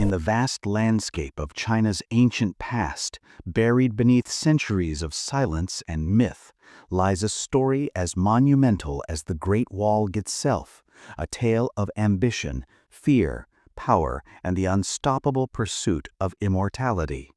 In the vast landscape of China's ancient past, buried beneath centuries of silence and myth, lies a story as monumental as the Great Wall itself, a tale of ambition, fear, power, and the unstoppable pursuit of immortality.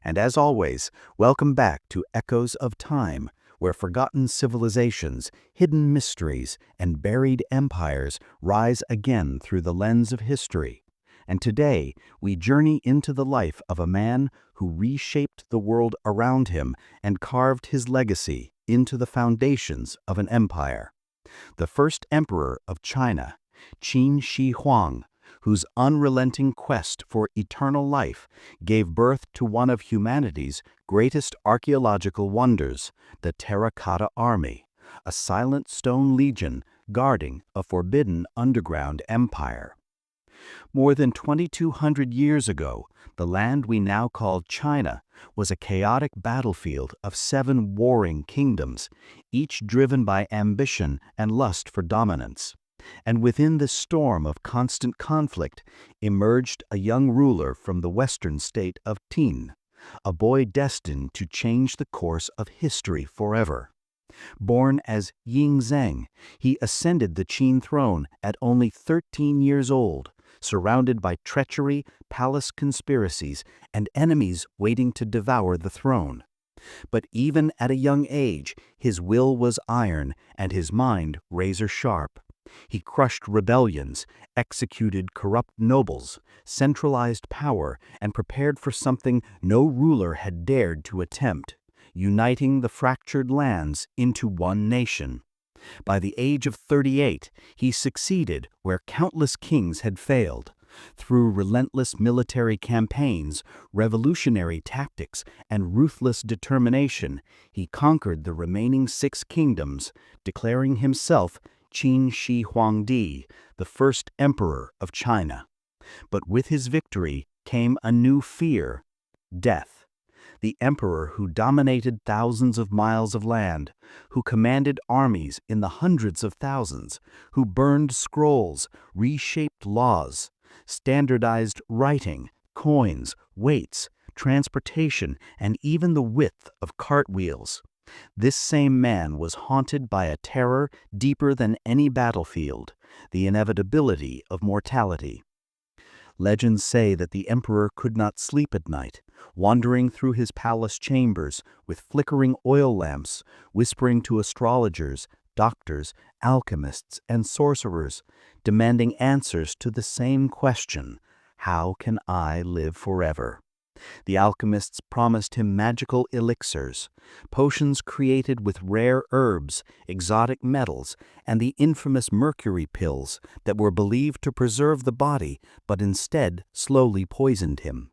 And as always, welcome back to Echoes of Time, where forgotten civilizations, hidden mysteries, and buried empires rise again through the lens of history. And today, we journey into the life of a man who reshaped the world around him and carved his legacy into the foundations of an empire. The first emperor of China, Qin Shi Huang, whose unrelenting quest for eternal life gave birth to one of humanity's greatest archaeological wonders, the Terracotta Army, a silent stone legion guarding a forbidden underground empire. More than 2,200 years ago, the land we now call China was a chaotic battlefield of 7 warring kingdoms, each driven by ambition and lust for dominance. And within this storm of constant conflict emerged a young ruler from the western state of Qin, a boy destined to change the course of history forever. Born as Ying Zheng, he ascended the Qin throne at only 13 years old, surrounded by treachery, palace conspiracies, and enemies waiting to devour the throne. But even at a young age, his will was iron and his mind razor-sharp. He crushed rebellions, executed corrupt nobles, centralized power, and prepared for something no ruler had dared to attempt, uniting the fractured lands into one nation. By the age of 38, he succeeded where countless kings had failed. Through relentless military campaigns, revolutionary tactics, and ruthless determination, he conquered the remaining 6 kingdoms, declaring himself Qin Shi Huang, the first emperor of China. But with his victory came a new fear: death. The emperor who dominated thousands of miles of land, who commanded armies in the hundreds of thousands, who burned scrolls, reshaped laws, standardized writing, coins, weights, transportation, and even the width of cartwheels. This same man was haunted by a terror deeper than any battlefield, the inevitability of mortality. Legends say that the emperor could not sleep at night, wandering through his palace chambers with flickering oil lamps, whispering to astrologers, doctors, alchemists, and sorcerers, demanding answers to the same question: how can I live forever? The alchemists promised him magical elixirs, potions created with rare herbs, exotic metals, and the infamous mercury pills that were believed to preserve the body but instead slowly poisoned him.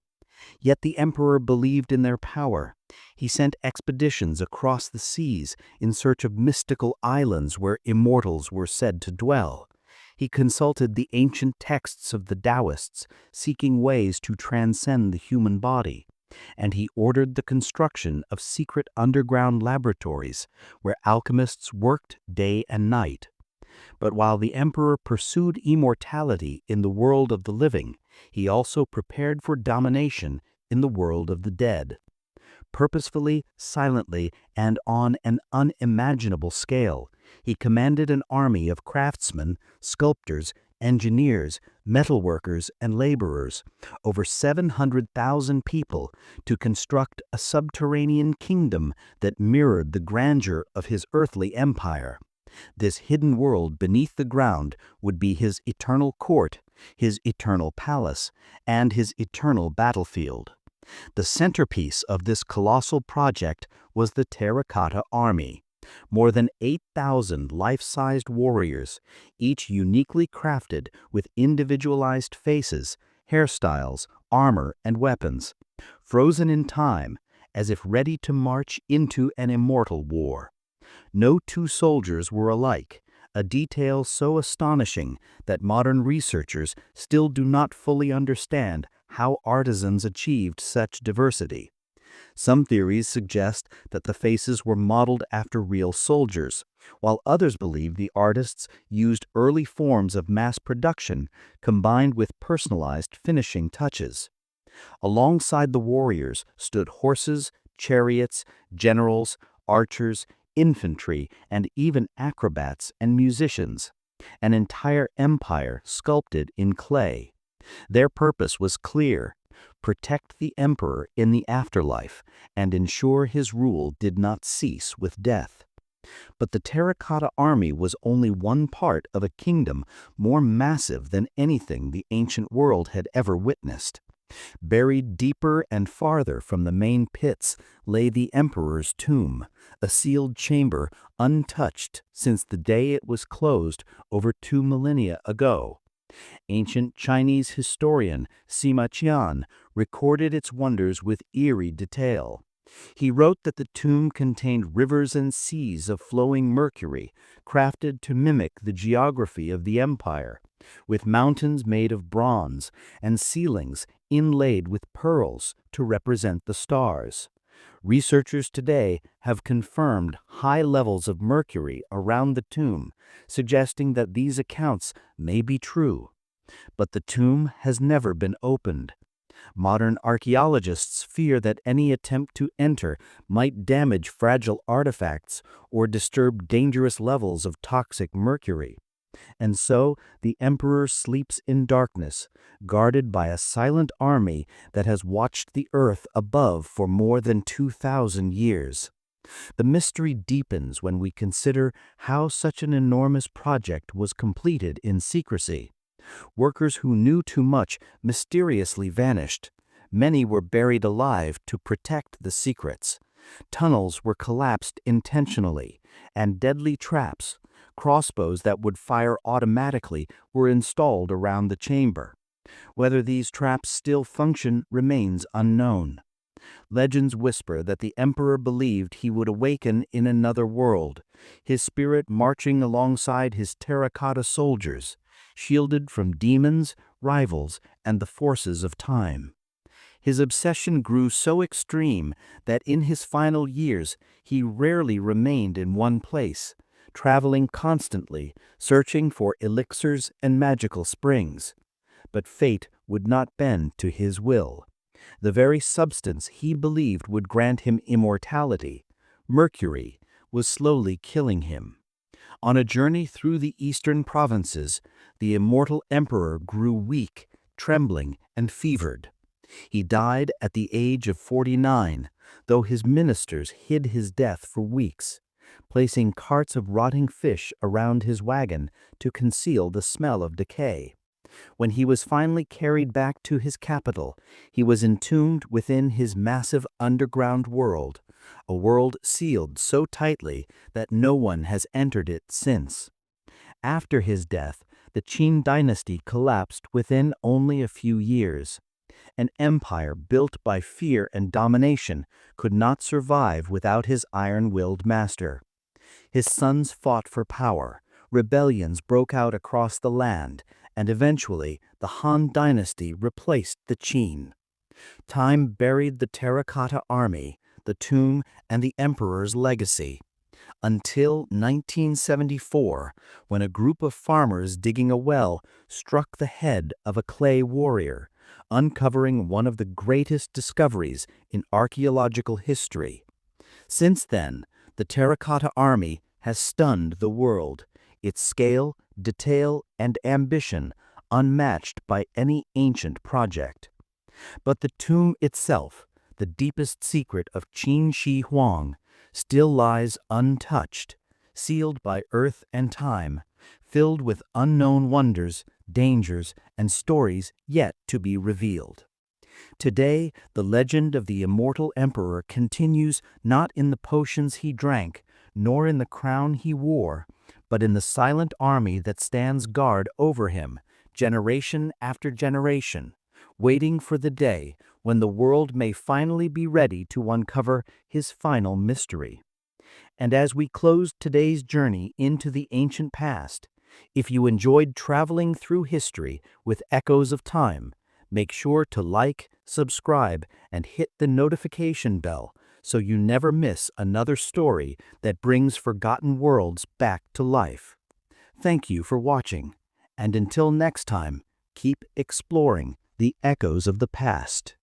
Yet the emperor believed in their power. He sent expeditions across the seas in search of mystical islands where immortals were said to dwell. He consulted the ancient texts of the Taoists, seeking ways to transcend the human body, and he ordered the construction of secret underground laboratories where alchemists worked day and night. But while the emperor pursued immortality in the world of the living, he also prepared for domination in the world of the dead. Purposefully, silently, and on an unimaginable scale, he commanded an army of craftsmen, sculptors, engineers, metalworkers, and laborers, over 700,000 people, to construct a subterranean kingdom that mirrored the grandeur of his earthly empire. This hidden world beneath the ground would be his eternal court, his eternal palace, and his eternal battlefield. The centerpiece of this colossal project was the Terracotta Army. More than 8,000 life-sized warriors, each uniquely crafted with individualized faces, hairstyles, armor, and weapons, frozen in time as if ready to march into an immortal war. No 2 soldiers were alike, a detail so astonishing that modern researchers still do not fully understand how artisans achieved such diversity. Some theories suggest that the faces were modeled after real soldiers, while others believe the artists used early forms of mass production combined with personalized finishing touches. Alongside the warriors stood horses, chariots, generals, archers, infantry, and even acrobats and musicians, an entire empire sculpted in clay. Their purpose was clear: protect the emperor in the afterlife and ensure his rule did not cease with death. But the Terracotta Army was only one part of a kingdom more massive than anything the ancient world had ever witnessed. Buried deeper and farther from the main pits lay the emperor's tomb, a sealed chamber untouched since the day it was closed over 2 millennia ago. Ancient Chinese historian Sima Qian recorded its wonders with eerie detail. He wrote that the tomb contained rivers and seas of flowing mercury, crafted to mimic the geography of the empire, with mountains made of bronze and ceilings inlaid with pearls to represent the stars. Researchers today have confirmed high levels of mercury around the tomb, suggesting that these accounts may be true. But the tomb has never been opened. Modern archaeologists fear that any attempt to enter might damage fragile artifacts or disturb dangerous levels of toxic mercury. And so the emperor sleeps in darkness, guarded by a silent army that has watched the earth above for more than 2,000 years. The mystery deepens when we consider how such an enormous project was completed in secrecy. Workers who knew too much mysteriously vanished. Many were buried alive to protect the secrets. Tunnels were collapsed intentionally, and deadly traps, crossbows that would fire automatically, were installed around the chamber. Whether these traps still function remains unknown. Legends whisper that the emperor believed he would awaken in another world, his spirit marching alongside his terracotta soldiers, shielded from demons, rivals, and the forces of time. His obsession grew so extreme that in his final years he rarely remained in one place, traveling constantly, searching for elixirs and magical springs. But fate would not bend to his will. The very substance he believed would grant him immortality, mercury, was slowly killing him. On a journey through the eastern provinces, the immortal emperor grew weak, trembling, and fevered. He died at the age of 49, though his ministers hid his death for weeks, placing carts of rotting fish around his wagon to conceal the smell of decay. When he was finally carried back to his capital, he was entombed within his massive underground world, a world sealed so tightly that no one has entered it since. After his death, the Qin dynasty collapsed within only a few years. An empire built by fear and domination could not survive without his iron-willed master. His sons fought for power, rebellions broke out across the land, and eventually the Han dynasty replaced the Qin. Time buried the Terracotta Army, the tomb, and the emperor's legacy, until 1974, when a group of farmers digging a well struck the head of a clay warrior, uncovering one of the greatest discoveries in archaeological history. Since then, the Terracotta Army has stunned the world, its scale, detail, and ambition unmatched by any ancient project. But the tomb itself, the deepest secret of Qin Shi Huang, still lies untouched, sealed by earth and time, filled with unknown wonders, dangers, and stories yet to be revealed. Today, the legend of the immortal emperor continues not in the potions he drank, nor in the crown he wore, but in the silent army that stands guard over him, generation after generation, waiting for the day when the world may finally be ready to uncover his final mystery. And as we close today's journey into the ancient past, if you enjoyed traveling through history with echoes of time, make sure to like, subscribe, and hit the notification bell so you never miss another story that brings forgotten worlds back to life. Thank you for watching, and until next time, keep exploring the echoes of the past.